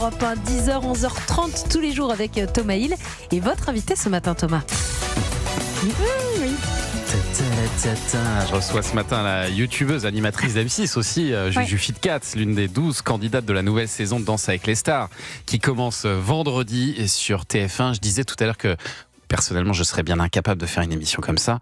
Europe 1, 10h, 11h30 tous les jours avec Thomas Hill et votre invité ce matin, Thomas. Oui. Je reçois ce matin la youtubeuse animatrice d'M6 aussi, Juju Fitcat, l'une des 12 candidates de la nouvelle saison de Danse avec les stars, qui commence vendredi sur TF1. Je disais tout à l'heure que personnellement, je serais bien incapable de faire une émission comme ça.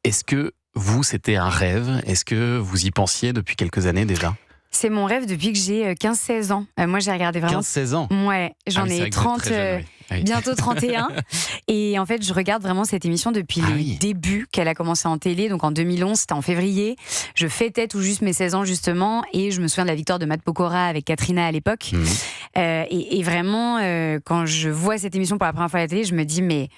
Est-ce que vous, c'était un rêve? Est-ce que vous y pensiez depuis quelques années déjà? C'est mon rêve depuis que j'ai 15-16 ans. Moi, j'ai regardé vraiment... 15-16 ans? Ouais, j'en ai 30, bientôt 31. Et en fait, je regarde vraiment cette émission depuis les débuts qu'elle a commencé en télé. Donc en 2011, c'était en février. Je fêtais tout juste mes 16 ans, justement. Et je me souviens de la victoire de Matt Pokora avec Katrina à l'époque. Et vraiment, quand je vois cette émission pour la première fois à la télé, je me dis, mais...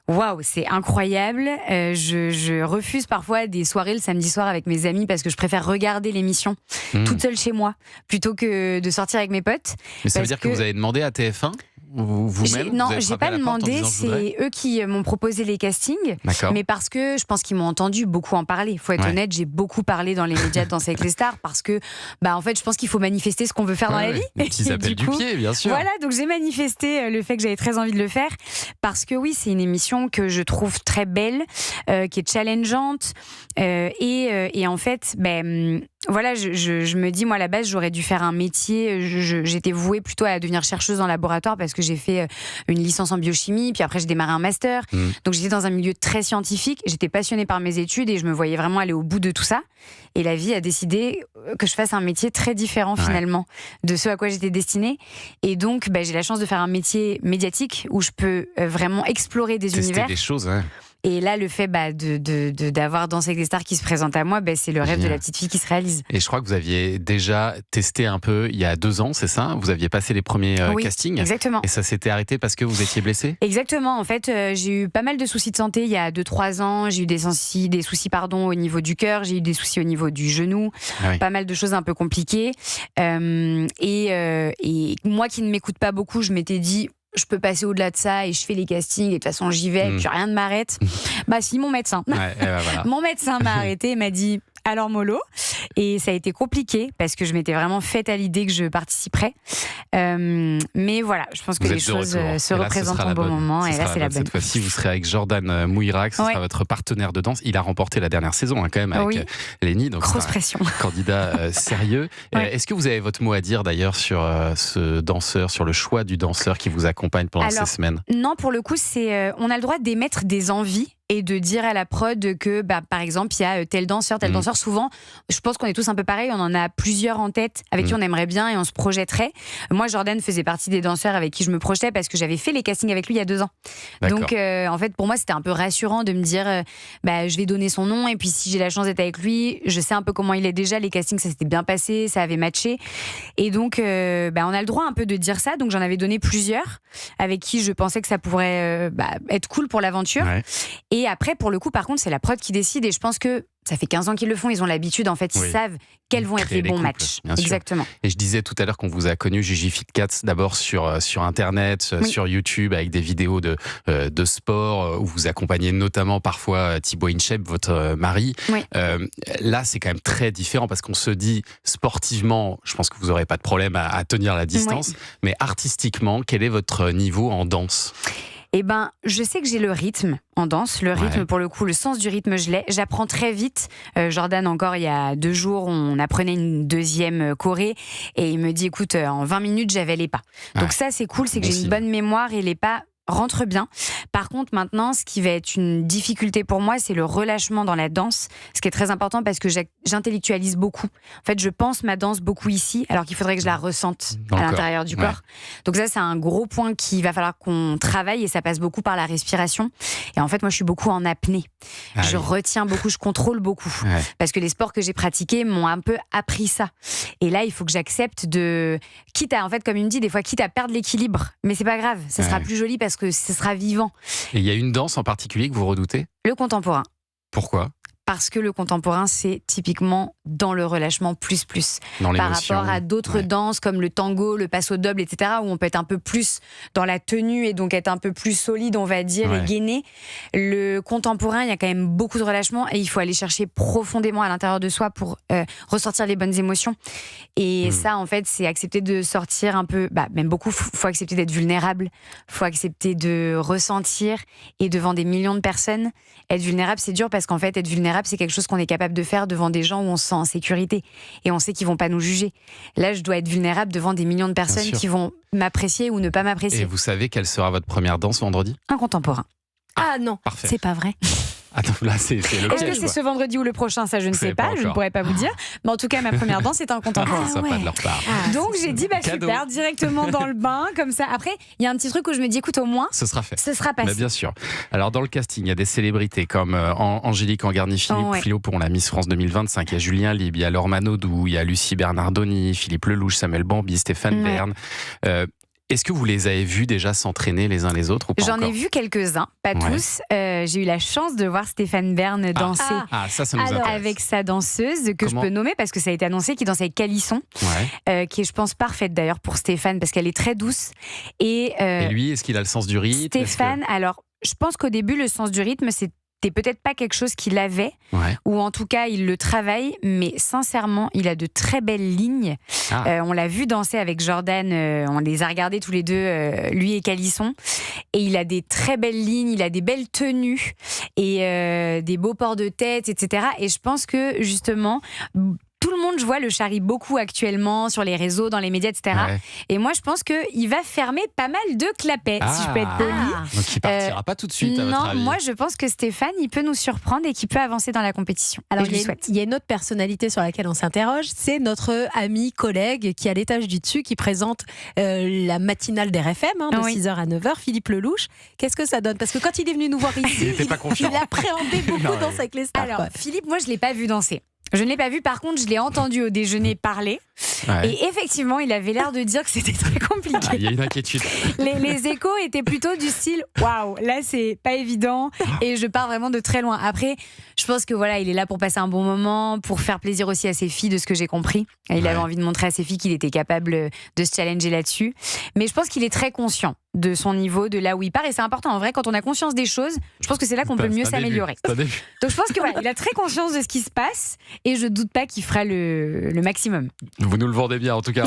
waouh, c'est incroyable. Je refuse parfois des soirées le samedi soir avec mes amis parce que je préfère regarder l'émission toute seule chez moi plutôt que de sortir avec mes potes. Mais ça veut dire que vous avez demandé à TF1 vous-même? Non, j'ai pas demandé, c'est eux qui m'ont proposé les castings. Mais parce que je pense qu'ils m'ont entendu beaucoup en parler. Il faut être honnête, j'ai beaucoup parlé dans les médias de Danser avec les stars parce que, en fait, je pense qu'il faut manifester ce qu'on veut faire dans la vie. Les petits appels du pied, bien sûr. Voilà, donc j'ai manifesté le fait que j'avais très envie de le faire parce que oui, c'est une émission que je trouve très belle, qui est challengeante et en fait, voilà, je me dis, moi, à la base, j'aurais dû faire un métier. J'étais vouée plutôt à devenir chercheuse en laboratoire parce que j'ai fait une licence en biochimie, puis après, j'ai démarré un master. Donc, j'étais dans un milieu très scientifique. J'étais passionnée par mes études et je me voyais vraiment aller au bout de tout ça. Et la vie a décidé que je fasse un métier très différent, finalement, de ce à quoi j'étais destinée. Et donc, j'ai la chance de faire un métier médiatique où je peux vraiment explorer des univers. Tester des choses, Et là, le fait d'avoir Dansé avec des stars qui se présentent à moi, c'est le rêve de la petite fille qui se réalise. Et je crois que vous aviez déjà testé un peu il y a 2 ans, c'est ça? Vous aviez passé les premiers castings. Exactement. Et ça s'était arrêté parce que vous étiez blessée? Exactement. En fait, j'ai eu pas mal de soucis de santé il y a 2-3 ans. J'ai eu des soucis au niveau du cœur. J'ai eu des soucis au niveau du genou. Pas mal de choses un peu compliquées. Et moi qui ne m'écoute pas beaucoup, je m'étais dit... je peux passer au-delà de ça et je fais les castings et de toute façon j'y vais et puis rien ne m'arrête. Si, mon médecin. Voilà. Mon médecin m'a arrêté et m'a dit alors mollo. Et ça a été compliqué parce que je m'étais vraiment faite à l'idée que je participerais. Mais voilà, je pense que les choses se représentent au bon moment et là c'est la bonne. Cette fois-ci, vous serez avec Jordan Mouirac, ce sera votre partenaire de danse. Il a remporté la dernière saison quand même avec Lenny, donc grosse pression. Candidat sérieux. Est-ce que vous avez votre mot à dire d'ailleurs sur ce danseur, sur le choix du danseur qui vous accompagne pendant ces semaines? Non, pour le coup, on a le droit d'émettre des envies et de dire à la prod que, par exemple, il y a tel danseur. Souvent, je pense qu'on est tous un peu pareil, on en a plusieurs en tête avec qui on aimerait bien et on se projetterait. Moi, Jordan faisait partie des danseurs avec qui je me projetais parce que j'avais fait les castings avec lui il y a 2 ans. Donc, en fait, pour moi, c'était un peu rassurant de me dire, je vais donner son nom et puis si j'ai la chance d'être avec lui, je sais un peu comment il est déjà. Les castings, ça s'était bien passé, ça avait matché. Et donc, on a le droit un peu de dire ça. Donc, j'en avais donné plusieurs avec qui je pensais que ça pourrait être cool pour l'aventure. Et après, pour le coup, par contre, c'est la prod qui décide et je pense que ça fait 15 ans qu'ils le font, ils ont l'habitude, en fait, ils savent quels vont être les bons matchs. Exactement. Et je disais tout à l'heure qu'on vous a connu, Juju Fitcat, d'abord sur Internet, sur YouTube, avec des vidéos de sport, où vous accompagnez notamment parfois Thibaut Inchep, votre mari. Là, c'est quand même très différent, parce qu'on se dit, sportivement, je pense que vous n'aurez pas de problème à tenir la distance, mais artistiquement, quel est votre niveau en danse ? Je sais que j'ai le rythme en danse. Le rythme, pour le coup, le sens du rythme, je l'ai. J'apprends très vite. Jordan, encore il y a 2 jours, on apprenait une deuxième choré et il me dit, écoute, en 20 minutes, j'avais les pas. Donc ça, c'est cool, c'est que j'ai une bonne mémoire et les pas rentre bien. Par contre, maintenant, ce qui va être une difficulté pour moi, c'est le relâchement dans la danse, ce qui est très important parce que j'intellectualise beaucoup. En fait, je pense ma danse beaucoup ici, alors qu'il faudrait que je la ressente à l'intérieur du corps. Donc ça, c'est un gros point qu'il va falloir qu'on travaille et ça passe beaucoup par la respiration. Et en fait, moi, je suis beaucoup en apnée. Je retiens beaucoup, je contrôle beaucoup. Parce que les sports que j'ai pratiqués m'ont un peu appris ça. Et là, il faut que j'accepte quitte à, en fait, comme il me dit, des fois, quitte à perdre l'équilibre. Mais c'est pas grave, ça sera plus joli parce que ce sera vivant. Et il y a une danse en particulier que vous redoutez ? Le contemporain. Pourquoi ? parce que le contemporain, c'est typiquement dans le relâchement plus. Dans par l'émotion. rapport à d'autres danses comme le tango, le passo doble, etc., où on peut être un peu plus dans la tenue et donc être un peu plus solide, on va dire, et gainé. Le contemporain, il y a quand même beaucoup de relâchement et il faut aller chercher profondément à l'intérieur de soi pour ressortir les bonnes émotions. Et ça, en fait, c'est accepter de sortir un peu, même beaucoup, faut accepter d'être vulnérable, faut accepter de ressentir, et devant des millions de personnes, être vulnérable, c'est dur parce qu'en fait, être vulnérable, c'est quelque chose qu'on est capable de faire devant des gens où on se sent en sécurité et on sait qu'ils vont pas nous juger. Là, je dois être vulnérable devant des millions de personnes qui vont m'apprécier ou ne pas m'apprécier. Et vous savez quelle sera votre première danse vendredi ? Un contemporain. Ah non, parfait. c'est pas vrai. Attends, là, c'est le piège. Est-ce que c'est ce vendredi ou le prochain ? Ça, je ne sais pas, je ne pourrais pas vous dire. Mais en tout cas, ma première danse est un contemporain. C'est sympa de leur part. Donc j'ai dit, super, directement dans le bain, comme ça. Après, il y a un petit truc où je me dis, écoute, au moins, ce sera fait. Ce sera passé. Mais bien sûr. Alors, dans le casting, il y a des célébrités comme Angélique Angarny-Philippe pour la Miss France 2025. Il y a Julien Libre, il y a Laure Manodou, il y a Lucie Bernardoni, Philippe Lelouch, Samuel Bambi, Stéphane Bern. Est-ce que vous les avez vus déjà s'entraîner les uns les autres ou pas J'en encore ? ai vu quelques-uns, pas tous. J'ai eu la chance de voir Stéphane Bern danser ça nous intéresse. avec sa danseuse, que je peux nommer parce que ça a été annoncé, qui danse avec Calisson, qui est, je pense, parfaite d'ailleurs pour Stéphane parce qu'elle est très douce. Et lui, est-ce qu'il a le sens du rythme ? Stéphane, alors, je pense qu'au début, le sens du rythme, c'était peut-être pas quelque chose qu'il avait, ou en tout cas il le travaille, mais sincèrement il a de très belles lignes. On l'a vu danser avec Jordan, on les a regardés tous les deux, lui et Calisson, et il a des très belles lignes, il a des belles tenues et des beaux ports de tête, etc. Et je pense que justement tout le monde, je vois, le charrie beaucoup actuellement sur les réseaux, dans les médias, etc. Et moi, je pense qu'il va fermer pas mal de clapets, si je peux être polie. Donc il partira pas tout de suite, à votre avis ? Non, moi, je pense que Stéphane, il peut nous surprendre et qu'il peut avancer dans la compétition. Alors, je lui souhaite. Il y a une autre personnalité sur laquelle on s'interroge, c'est notre ami, collègue, qui est à l'étage du dessus, qui présente la matinale d'RFM, de 6h à 9h, Philippe Lelouch. Qu'est-ce que ça donne ? Parce que quand il est venu nous voir ici, il appréhendait beaucoup Danse avec les stars. Alors, Philippe, moi, je ne l'ai pas vu danser. Je ne l'ai pas vu, par contre, je l'ai entendu au déjeuner parler. Et effectivement, il avait l'air de dire que c'était très compliqué. Il y a une inquiétude. Les échos étaient plutôt du style waouh, là c'est pas évident et je pars vraiment de très loin. Après, je pense que voilà, il est là pour passer un bon moment, pour faire plaisir aussi à ses filles, de ce que j'ai compris. Il avait envie de montrer à ses filles qu'il était capable de se challenger là-dessus. Mais je pense qu'il est très conscient de son niveau, de là où il part, et c'est important. En vrai, quand on a conscience des choses, je pense que c'est là qu'on peut mieux s'améliorer. Donc je pense que il a très conscience de ce qui se passe et je doute pas qu'il fera le maximum. Vous nous le vendez bien, en tout cas.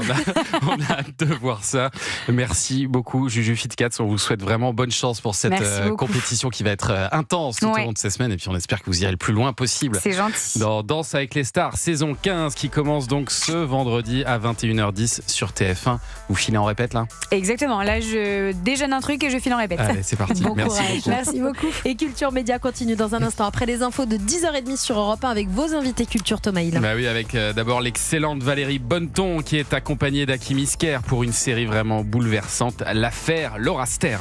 On a hâte de voir ça. Merci beaucoup, Juju Fitcats. On vous souhaite vraiment bonne chance pour cette compétition qui va être intense tout au long de ces semaines. Et puis on espère que vous irez le plus loin possible. C'est gentil. Dans Danse avec les stars, saison 15, qui commence donc ce vendredi à 21h10 sur TF1. Vous filez en répète là ? Exactement. Là, je déjeune un truc et je file en répète. Allez, c'est parti. Bon Merci courage. beaucoup. Merci beaucoup. Et Culture Média continue dans un instant après les infos de 10h30 sur Europe 1 avec vos invités Culture Thomas Hill. Bah oui, avec d'abord l'excellente Valérie Bonneton qui est accompagnée d'Hakim Isker pour une série vraiment bouleversante, l'affaire Laura Stern.